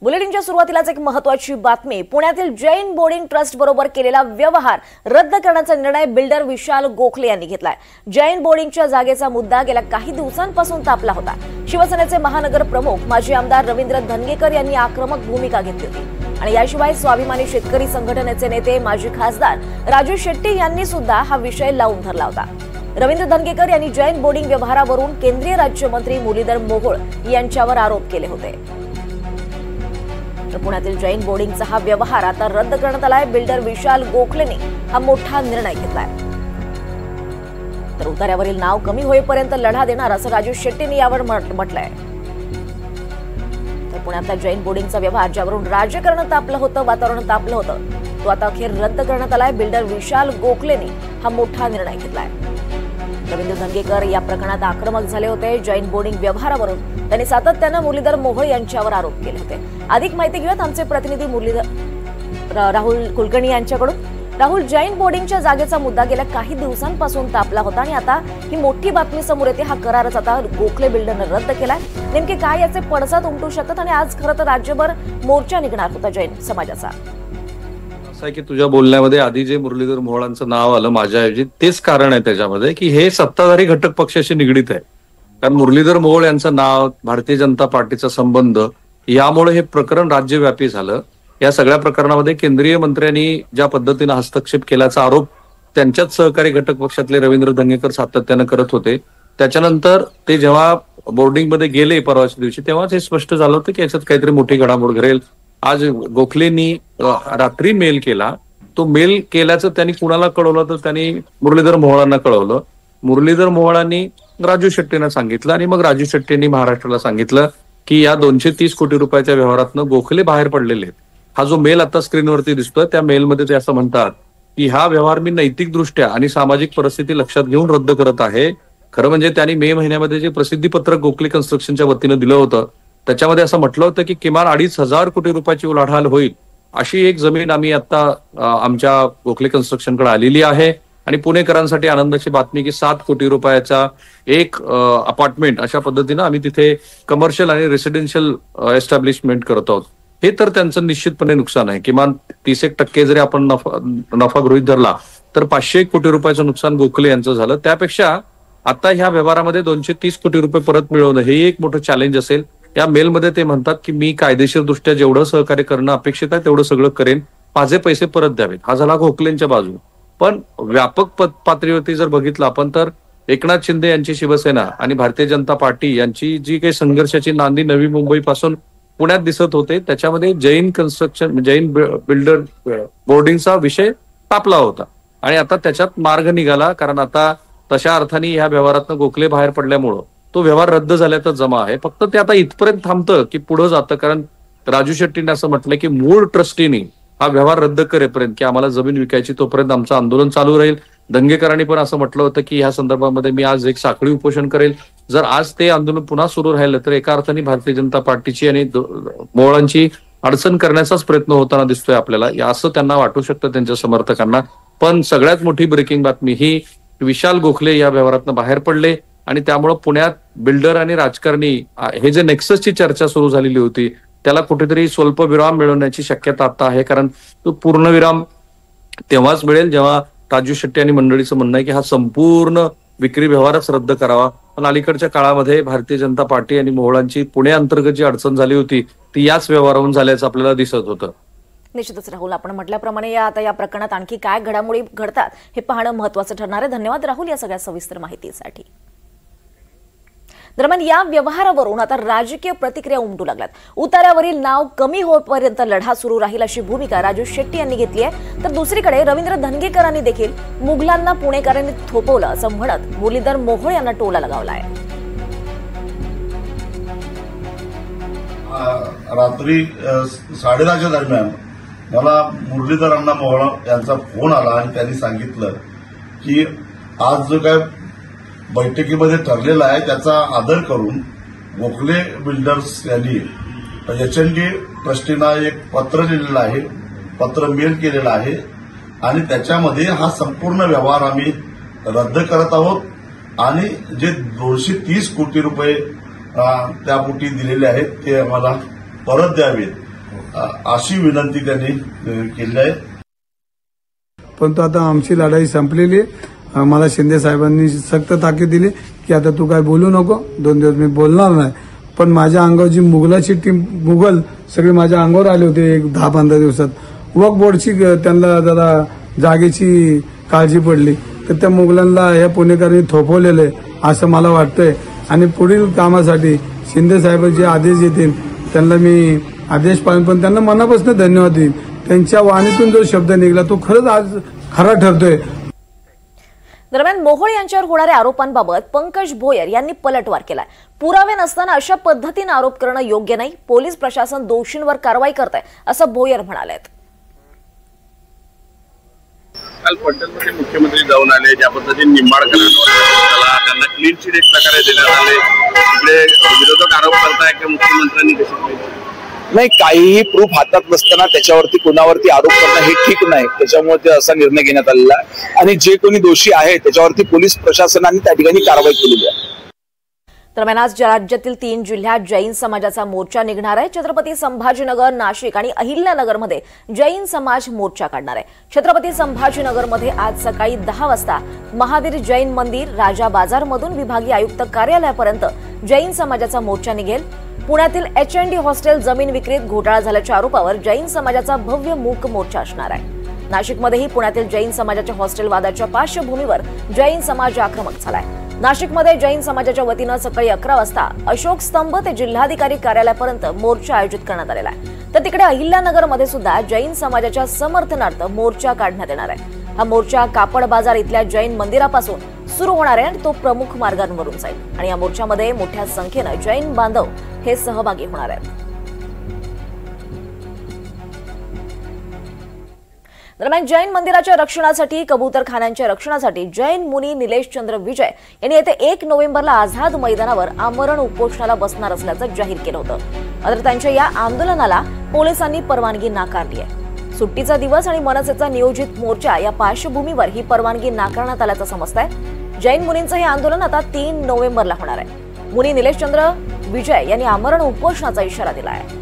बुलेटिनच्या सुरुवातीलाच एक महत्त्वाची बातमी। पुण्यातील जैन बोर्डिंग ट्रस्ट बरोबर केलेला व्यवहार रद्द करण्याचा निर्णय बिल्डर विशाल गोखले यांनी घेतलाय। जैन बोर्डिंगच्या जागेचा मुद्दा गेल्या काही दिवसांपासून तापला होता। शिवसेनेचे महानगर प्रमुख माजी आमदार रवींद्र धनगेकर यांनी आक्रमक भूमिका घेतली होती आणि याशिवाय स्वाभिमानी शेतकरी संघटनेचे नेते माजी खासदार राजू शेट्टी यांनी सुद्धा हा विषय लावून धरला होता। रवींद्र धनगेकर यांनी जैन बोर्डिंग व्यवहारावरून केंद्रीय राज्यमंत्री मुरलीधर मोहोळ यांच्यावर आरोप केले होते। पुण्यातील जैन बोर्डिंगचा हा व्यवहार आता रद्द करण्यात आलाय। बिल्डर विशाल गोखलेने हा मोठा निर्णय घेतलाय। तर उतार्यावरील नाव कमी होईपर्यंत लढा देणार असं राजू शेट्टींनी यावर म्हटलंय। तर पुण्यातल्या जैन बोर्डिंगचा व्यवहार ज्यावरून राजकारण तापलं होतं, वातावरण तापलं होतं, तो आता अखेर रद्द करण्यात आलाय। बिल्डर विशाल गोखलेने हा मोठा निर्णय घेतलाय। रवींद्र धनगेकर या प्रकरणात आक्रमक झाले होते। जैन बोर्डिंग व्यवहारावरून त्यांनी सातत्यानं मुरलीधर मोहोळ यांच्यावर आरोप केले होते। अधिक माहिती घेऊयात आमचे प्रतिनिधी राहुल कुलकर्णी यांच्याकडून। राहुल, जैन बोर्डिंगच्या जागेचा मुद्दा गेल्या काही दिवसांपासून तापला होता आणि आता ही मोठी बातमी समोर येते। हा करारच आता गोखले बिल्डरने रद्द केलाय। नेमके काय याचे पडसाद उमटू शकतात आणि आज खरं तर राज्यभर मोर्चा निघणार होता जैन समाजाचा। की तुझ्या बोलण्यामध्ये आधी जे मुरलीधर मोहोळांचं नाव आलं माझ्याऐवजी, तेच कारण आहे त्याच्यामध्ये की हे सत्ताधारी घटक पक्षाशी निगडीत आहे। कारण मुरलीधर मोहोळ यांचं नाव, भारतीय जनता पार्टीचा संबंध, यामुळे हे प्रकरण राज्यव्यापी झालं। या सगळ्या प्रकरणामध्ये केंद्रीय मंत्र्यांनी ज्या पद्धतीने हस्तक्षेप केल्याचा आरोप त्यांच्याच सहकारी घटक पक्षातले रवींद्र धनगेकर सातत्यानं करत होते। त्याच्यानंतर ते जेव्हा बोर्डिंगमध्ये गेले परवाच्या दिवशी, तेव्हाच हे स्पष्ट झालं होतं की याच्यात काहीतरी मोठी घडामोड घडेल। आज गोखलेंनी रात्री मेल केला। तो मेल केल्याचं त्यांनी कुणाला कळवलं तर त्यांनी मुरलीधर मोहोळांना कळवलं। मुरलीधर मोहोळांनी राजू शेट्टींना सांगितलं आणि मग राजू शेट्टींनी महाराष्ट्राला सांगितलं की या 230 कोटी रुपयाच्या व्यवहारातनं गोखले बाहेर पडलेले आहेत। हा जो मेल आता स्क्रीनवरती दिसतोय, त्या मेलमध्ये ते असं म्हणतात की हा व्यवहार मी नैतिकदृष्ट्या आणि सामाजिक परिस्थिती लक्षात घेऊन रद्द करत आहे। खरं म्हणजे त्यांनी मे महिन्यामध्ये जे प्रसिद्धीपत्रक गोखले कन्स्ट्रक्शनच्या वतीनं दिलं होतं, त्याच्यामध्ये असं म्हटलं होतं की किमान 2,500 कोटी रुपयाची उलाढाल होईल अशी एक जमीन आम्ही आता आमच्या गोखले कन्स्ट्रक्शनकडे आलेली आहे। आणि पुणेकरांसाठी आनंदाची बातमी की 7 कोटी रुपयाचा एक अपार्टमेंट अशा पद्धतीनं आम्ही तिथे कमर्शियल आणि रेसिडेन्शियल एस्टॅब्लिशमेंट करत आहोत। हे तर त्यांचं निश्चितपणे नुकसान आहे। किमान 30% जरी आपण नफा गृहीत धरला तर 500 कोटी रुपयाचं नुकसान गोखले यांचं झालं। त्यापेक्षा आता ह्या व्यवहारामध्ये 230 कोटी रुपये परत मिळवणं हे एक मोठं चॅलेंज असेल। या मेलमध्ये ते म्हणतात की मी कायदेशीरदृष्ट्या जेवढं सहकार्य करणं अपेक्षित आहे तेवढं सगळं करेन, माझे पैसे परत द्यावेत। हा झाला गोखलेंच्या बाजू। पण व्यापक पातळीवरती जर बघितलं आपण तर एकनाथ शिंदे यांची शिवसेना आणि भारतीय जनता पार्टी यांची जी काही संघर्षाची नांदी नवी मुंबई पासून पुण्यात दिसत होते, त्याच्यामध्ये जैन बिल्डर बोर्डिंगचा विषय तापला होता आणि आता त्याच्यात मार्ग निघाला। कारण आता तशा अर्थाने ह्या व्यवहारातनं गोखले बाहेर पडल्यामुळं तो व्यवहार रद्द झाल्याचं जमा आहे। फक्त ते आता इथपर्यंत थांबतं की पुढे जातं। कारण राजू शेट्टीने असं म्हटलं की मूळ ट्रस्टीने हा व्यवहार रद्द करेपर्यंत की आम्हाला जमीन विकायची तोपर्यंत आमचं आंदोलन चालू राहील। धनगेकरांनी पण असं म्हटलं होतं की ह्या संदर्भामध्ये मी आज एक साखळी उपोषण करेल। जर आज ते आंदोलन पुन्हा सुरू राहिलं तर एका अर्थाने भारतीय जनता पार्टीची आणि मोहोळांची अडचण करण्याचाच प्रयत्न होताना दिसतोय आपल्याला, असं त्यांना वाटू शकतं त्यांच्या समर्थकांना। पण सगळ्यात मोठी ब्रेकिंग बातमी ही विशाल गोखले या व्यवहारातनं बाहेर पडले आणि त्यामुळे पुण्यात बिल्डर आणि राजकारणी हे जे नेक्ससची चर्चा सुरू झालेली होती त्याला कुठेतरी स्वल्पविराम मिळवण्याची शक्यता आता आहे। कारण तो पूर्णविराम तेव्हाच मिळेल जेव्हा राजू शेट्टी आणि मंडळीचं म्हणणं आहे की हा संपूर्ण विक्री व्यवहारच रद्द करावा। पण अलीकडच्या काळामध्ये भारतीय जनता पार्टी आणि मोहोळांची पुणे अंतर्गत जी अडचण झाली होती ती याच व्यवहारावरून झाल्याचं आपल्याला दिसत होतं। निश्चितच राहुल, आपण म्हटल्याप्रमाणे आता या प्रकरणात आणखी काय घडामोडी घडतात हे पाहणं महत्त्वाचं ठरणार आहे। धन्यवाद राहुल या सगळ्या सविस्तर माहितीसाठी। दरम्यान या व्यवहारावरून आता राजकीय प्रतिक्रिया उमटू लागल्यात। उतार्यावरील नाव कमी होईपर्यंत लढा सुरू राहील अशी भूमिका राजू शेट्टी यांनी घेतली आहे। तर दुसरीकडे रवींद्र धनगेकरांनी देखील मुघलांना पुणेकरांनी थोपवलं असं म्हणत मुरलीधर मोहोळ यांना टोला लगावला आहे। रात्री 10:30च्या दरम्यान मला मुरलीधर अण्णा मोहोळ यांचा फोन आला आणि त्यांनी सांगितलं की आज जो काय बैठकीमध्ये ठरलेला आहे त्याचा आदर करून गोखले बिल्डर्स यांनी एच&डी ट्रस्टींना एक पत्र लिहिलेलं आहे, पत्र मेल केलेलं आहे आणि त्याच्यामध्ये हा संपूर्ण व्यवहार आम्ही रद्द करत आहोत आणि जे 230 कोटी रुपये त्यापोटी दिलेले आहेत ते आम्हाला परत द्यावेत अशी विनंती त्यांनी केली आहे. परंतु आता आमची लढाई संपलेली आहे. मला शिंदे साहेबांनी सक्त ताकीद दिली की आता तू काय बोलू नको, 2 दिवस मी बोलणार नाही. पण माझ्या अंगावर जी मुघलाची टीम मुघल सगळे माझ्या अंगावर आले होते एक 10-15 दिवसात. वक्फ बोर्डची त्यांना जरा जागेची काळजी पडली तर त्या मुघलांना ह्या पुणेकरांनी थोपवलेलं आहे असं मला वाटतंय. आणि पुढील कामासाठी शिंदे साहेब जे आदेश देतील त्यांना मी आदेश पाळून पण त्यांना मनापासून धन्यवाद देईन. त्यांच्या वाणीतून जो शब्द निघाला तो खरंच आज खरा ठरतोय. दरम्यान मोहोळ यांच्यावर होणाऱ्या आरोपांबाबत पंकज भोयर यांनी पलटवार केलाय. पुरावे नसताना अशा पद्धतीने आरोप करणं योग्य नाही. पोलीस प्रशासन दोषींवर कारवाई करत आहे असं भोयर म्हणालेत. काल पलटणमध्ये मुख्यमंत्री जाऊन आले, ज्या पद्धतीने निंबाळकरांवर त्यांना क्लीन चिट एक प्रकारे देण्यात आले. इकडे विरोधक आरोप करताय की मुख्यमंत्र्यांनी कशी नाही, काहीही प्रूफ हातात नसताना त्याच्यावरती कुणावरती आरोप करणं हे ठीक नाही. त्याच्यामुळे ते असा निर्णय घेण्यात आलेला आहे आणि जे कोणी दोषी आहे त्याच्यावरती पोलीस प्रशासनाने त्या ठिकाणी कारवाई केलेली आहे. दरम्यान आज राज्यातील 3 जिल्ह्यात जैन समाजाचा मोर्चा निघणार आहे. छत्रपती संभाजीनगर, नाशिक आणि अहिल्यानगरमध्ये जैन समाज मोर्चा काढणार आहे. छत्रपती संभाजीनगरमध्ये आज सकाळी 10 वाजता महावीर जैन मंदिर, राजा बाजारमधून विभागीय आयुक्त कार्यालयापर्यंत जैन समाजाचा मोर्चा निघेल. पुण्यातील H&D हॉस्टेल जमीन विक्रीत घोटाळा झाल्याच्या आरोपावर जैन समाजाचा भव्य मूक मोर्चा असणार आहे. नाशिकमध्येही पुण्यातील जैन समाजाच्या हॉस्टेल वादाच्या पार्श्वभूमीवर जैन समाज आक्रमक झालाय. नाशिकमध्ये जैन समाजाच्या वतीनं सकाळी 11 वाजता अशोक स्तंभ ते जिल्हाधिकारी कार्यालयापर्यंत मोर्चा आयोजित करण्यात आलेला आहे. तर तिकडे अहिल्यानगरमध्ये सुद्धा जैन समाजाच्या समर्थनार्थ मोर्चा काढण्यात येणार आहे. हा मोर्चा कापड बाजार इथल्या जैन मंदिरापासून सुरू होणार आहे आणि तो प्रमुख मार्गांवरून जाईल आणि या मोर्चामध्ये मोठ्या संख्येनं जैन बांधव हे सहभागी होणार आहेत. दरम्यान जैन मंदिराच्या रक्षणासाठी, कबूतरखान्यांच्या रक्षणासाठी जैन मुनी निलेश चंद्र विजय यांनी येत्या 1 नोव्हेंबरला आझाद मैदानावर आमरण उपोषणाला बसणार असल्याचं जाहीर केलं होतं. मात्र त्यांच्या या आंदोलनाला पोलिसांनी परवानगी नाकारली आहे. सुट्टीचा दिवस आणि मनसेचा नियोजित मोर्चा या पार्श्वभूमीवर ही परवानगी नाकारण्यात आल्याचं समजतंय. जैन मुनींचं हे आंदोलन आता 3 नोव्हेंबरला होणार आहे. मुनी निलेश चंद्र विजय यांनी आमरण उपोषणाचा इशारा दिला आहे.